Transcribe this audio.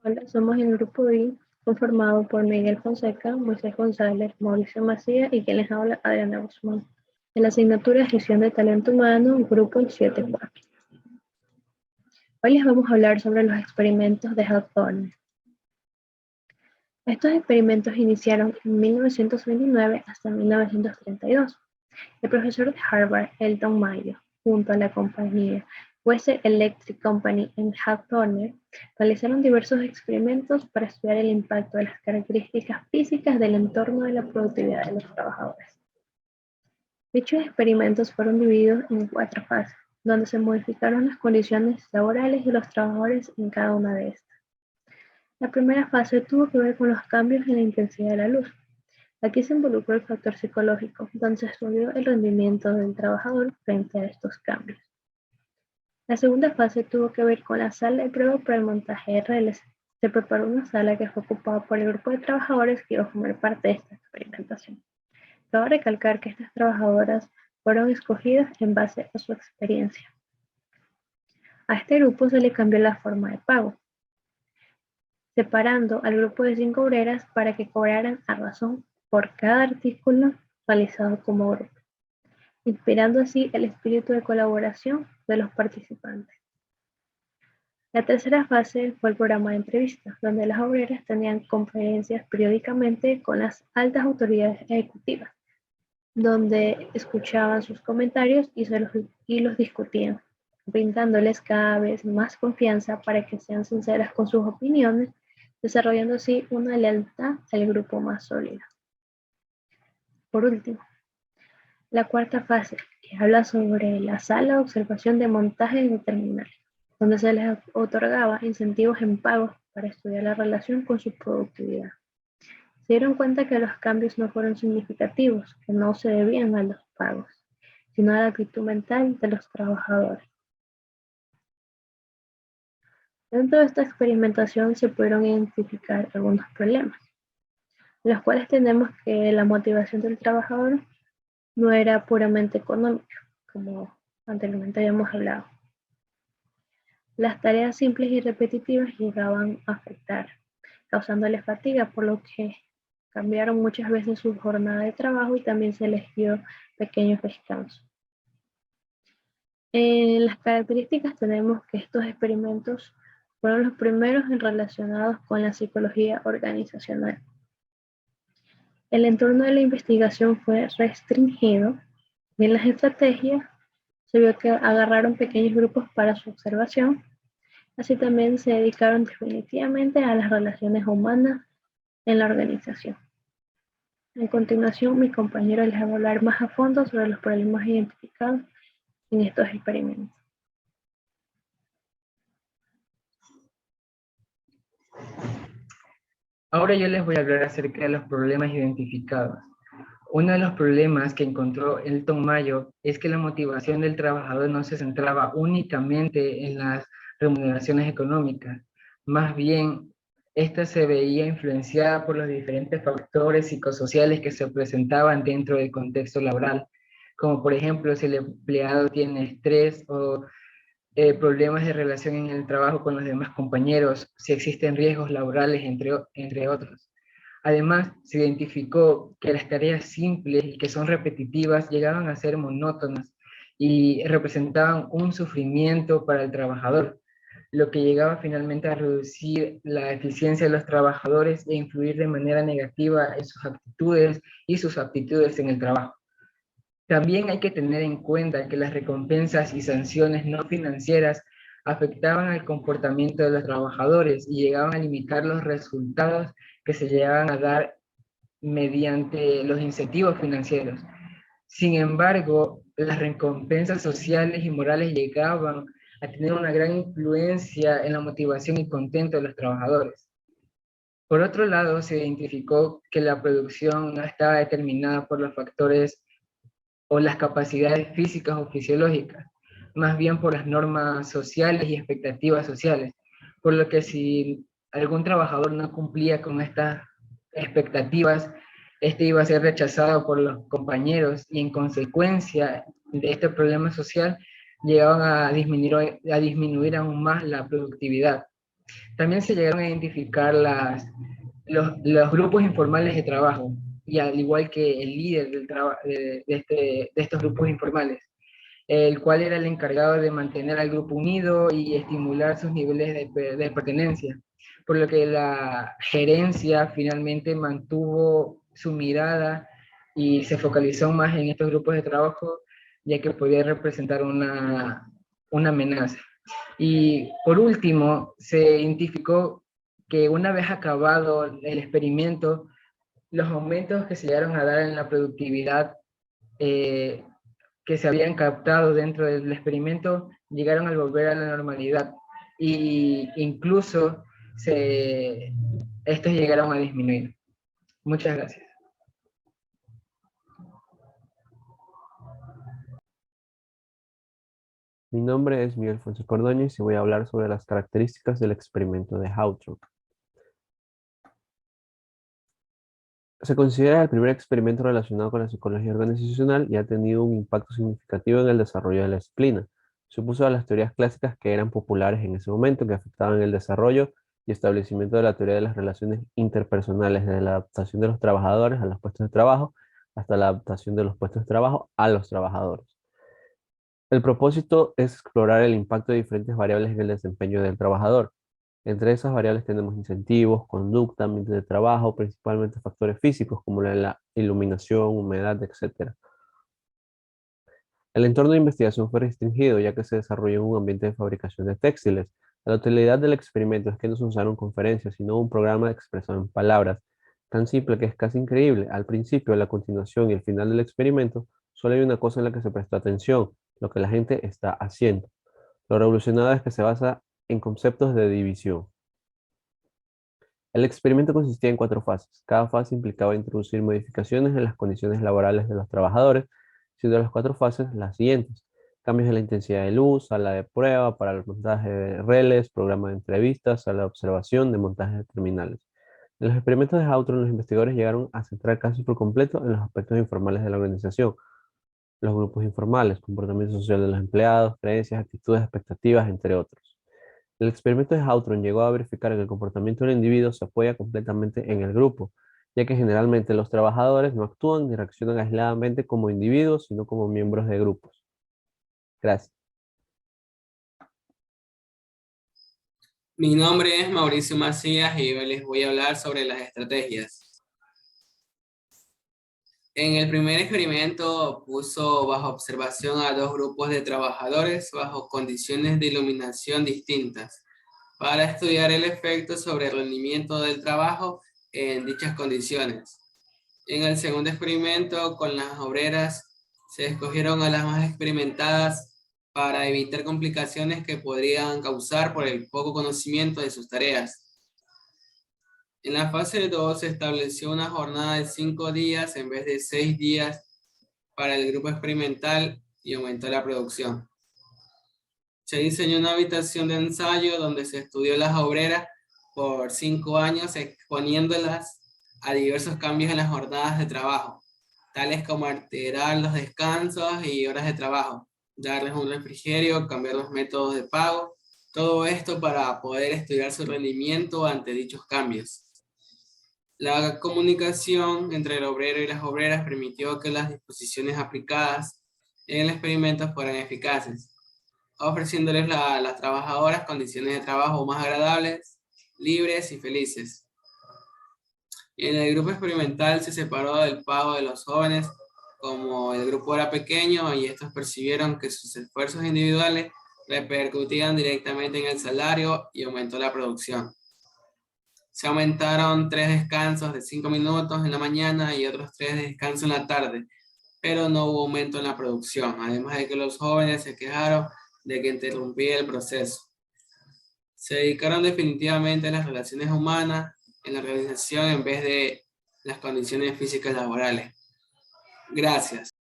Hola, somos el grupo I, conformado por Miguel Fonseca, Moisés González, Mauricio Macías y quien les habla, Adriana Guzmán. En la asignatura de Gestión de Talento Humano, grupo 7-4. Hoy les vamos a hablar sobre los experimentos de Hawthorne. Estos experimentos iniciaron en 1929 hasta 1932. El profesor de Harvard, Elton Mayo, junto a la compañía Western Electric Company en Hawthorne, realizaron diversos experimentos para estudiar el impacto de las características físicas del entorno de la productividad de los trabajadores. Dichos experimentos fueron divididos en 4 fases, donde se modificaron las condiciones laborales de los trabajadores en cada una de estas. La primera fase tuvo que ver con los cambios en la intensidad de la luz. Aquí se involucró el factor psicológico, donde se estudió el rendimiento del trabajador frente a estos cambios. La segunda fase tuvo que ver con la sala de prueba para el montaje de reles. Se preparó una sala que fue ocupada por el grupo de trabajadores que iba a formar parte de esta experimentación. Cabe recalcar que estas trabajadoras fueron escogidas en base a su experiencia. A este grupo se le cambió la forma de pago, separando al grupo de 5 obreras para que cobraran a razón por cada artículo realizado como grupo, inspirando así el espíritu de colaboración de los participantes. La tercera fase fue el programa de entrevistas, donde las obreras tenían conferencias periódicamente con las altas autoridades ejecutivas, donde escuchaban sus comentarios y los discutían, brindándoles cada vez más confianza para que sean sinceras con sus opiniones, desarrollando así una lealtad al grupo más sólida. Por último, la cuarta fase, que habla sobre la sala de observación de montaje de terminales, donde se les otorgaba incentivos en pagos para estudiar la relación con su productividad. Se dieron cuenta que los cambios no fueron significativos, que no se debían a los pagos, sino a la actitud mental de los trabajadores. Dentro de esta experimentación se pudieron identificar algunos problemas, los cuales tenemos que la motivación del trabajador no era puramente económica, como anteriormente habíamos hablado. Las tareas simples y repetitivas llegaban a afectar, causándole fatiga, por lo que cambiaron muchas veces su jornada de trabajo y también se les dio pequeños descansos. En las características tenemos que estos experimentos fueron los primeros relacionados con la psicología organizacional. El entorno de la investigación fue restringido y en las estrategias se vio que agarraron pequeños grupos para su observación. Así también se dedicaron definitivamente a las relaciones humanas en la organización. A continuación, mi compañero les va a hablar más a fondo sobre los problemas identificados en estos experimentos. Ahora yo les voy a hablar acerca de los problemas identificados. Uno de los problemas que encontró Elton Mayo es que la motivación del trabajador no se centraba únicamente en las remuneraciones económicas, más bien esta se veía influenciada por los diferentes factores psicosociales que se presentaban dentro del contexto laboral, como por ejemplo si el empleado tiene estrés o problemas de relación en el trabajo con los demás compañeros, si existen riesgos laborales, entre otros. Además, se identificó que las tareas simples y que son repetitivas llegaban a ser monótonas y representaban un sufrimiento para el trabajador, lo que llegaba finalmente a reducir la eficiencia de los trabajadores e influir de manera negativa en sus actitudes y sus aptitudes en el trabajo. También hay que tener en cuenta que las recompensas y sanciones no financieras afectaban al comportamiento de los trabajadores y llegaban a limitar los resultados que se llegaban a dar mediante los incentivos financieros. Sin embargo, las recompensas sociales y morales llegaban a tener una gran influencia en la motivación y contento de los trabajadores. Por otro lado, se identificó que la producción no estaba determinada por los factores o las capacidades físicas o fisiológicas, más bien por las normas sociales y expectativas sociales, por lo que si algún trabajador no cumplía con estas expectativas, este iba a ser rechazado por los compañeros y en consecuencia de este problema social llegaban a disminuir aún más la productividad. También se llegaron a identificar los grupos informales de trabajo, y al igual que el líder de estos grupos informales, el cual era el encargado de mantener al grupo unido y estimular sus niveles de pertenencia, por lo que la gerencia finalmente mantuvo su mirada y se focalizó más en estos grupos de trabajo, ya que podía representar una amenaza. Y por último, se identificó que una vez acabado el experimento, los aumentos que se llegaron a dar en la productividad eh, que se habían captado dentro del experimento llegaron a volver a la normalidad, y incluso estos llegaron a disminuir. Muchas gracias. Mi nombre es Miguel Fonseca Ordóñez y voy a hablar sobre las características del experimento de Hawthorne. Se considera el primer experimento relacionado con la psicología organizacional y ha tenido un impacto significativo en el desarrollo de la disciplina. Se opuso a las teorías clásicas que eran populares en ese momento, que afectaban el desarrollo y establecimiento de la teoría de las relaciones interpersonales, desde la adaptación de los trabajadores a los puestos de trabajo hasta la adaptación de los puestos de trabajo a los trabajadores. El propósito es explorar el impacto de diferentes variables en el desempeño del trabajador. Entre esas variables tenemos incentivos, conducta, ambiente de trabajo, principalmente factores físicos como la iluminación, humedad, etc. El entorno de investigación fue restringido ya que se desarrolló en un ambiente de fabricación de textiles. La utilidad del experimento es que no se usaron conferencias, sino un programa expresado en palabras, tan simple que es casi increíble. Al principio, la continuación y el final del experimento, solo hay una cosa en la que se prestó atención: lo que la gente está haciendo. Lo revolucionario es que se basa en conceptos de división. El experimento consistía en 4 fases. Cada fase implicaba introducir modificaciones en las condiciones laborales de los trabajadores, siendo las 4 fases las siguientes: cambios en la intensidad de luz, sala de prueba para el montaje de relés, programa de entrevistas, sala de observación, de montaje de terminales. En los experimentos de Hawthorne, los investigadores llegaron a centrar casi por completo en los aspectos informales de la organización, los grupos informales, comportamiento social de los empleados, creencias, actitudes, expectativas, entre otros. El experimento de Hawthorne llegó a verificar que el comportamiento del individuo se apoya completamente en el grupo, ya que generalmente los trabajadores no actúan ni reaccionan aisladamente como individuos, sino como miembros de grupos. Gracias. Mi nombre es Mauricio Macías y hoy les voy a hablar sobre las estrategias. En el primer experimento puso bajo observación a 2 grupos de trabajadores bajo condiciones de iluminación distintas para estudiar el efecto sobre el rendimiento del trabajo en dichas condiciones. En el segundo experimento, con las obreras, se escogieron a las más experimentadas para evitar complicaciones que podrían causar por el poco conocimiento de sus tareas. En la fase 2 se estableció una jornada de 5 días en vez de 6 días para el grupo experimental y aumentó la producción. Se diseñó una habitación de ensayo donde se estudió las obreras por 5 años, exponiéndolas a diversos cambios en las jornadas de trabajo, tales como alterar los descansos y horas de trabajo, darles un refrigerio, cambiar los métodos de pago, todo esto para poder estudiar su rendimiento ante dichos cambios. La comunicación entre el obrero y las obreras permitió que las disposiciones aplicadas en el experimento fueran eficaces, ofreciéndoles a las trabajadoras condiciones de trabajo más agradables, libres y felices. En el grupo experimental se separó del pago de los jóvenes, como el grupo era pequeño y estos percibieron que sus esfuerzos individuales repercutían directamente en el salario y aumentó la producción. Se aumentaron 3 descansos de 5 minutos en la mañana y otros 3 de descanso en la tarde, pero no hubo aumento en la producción, además de que los jóvenes se quejaron de que interrumpía el proceso. Se dedicaron definitivamente a las relaciones humanas en la organización en vez de las condiciones físicas laborales. Gracias.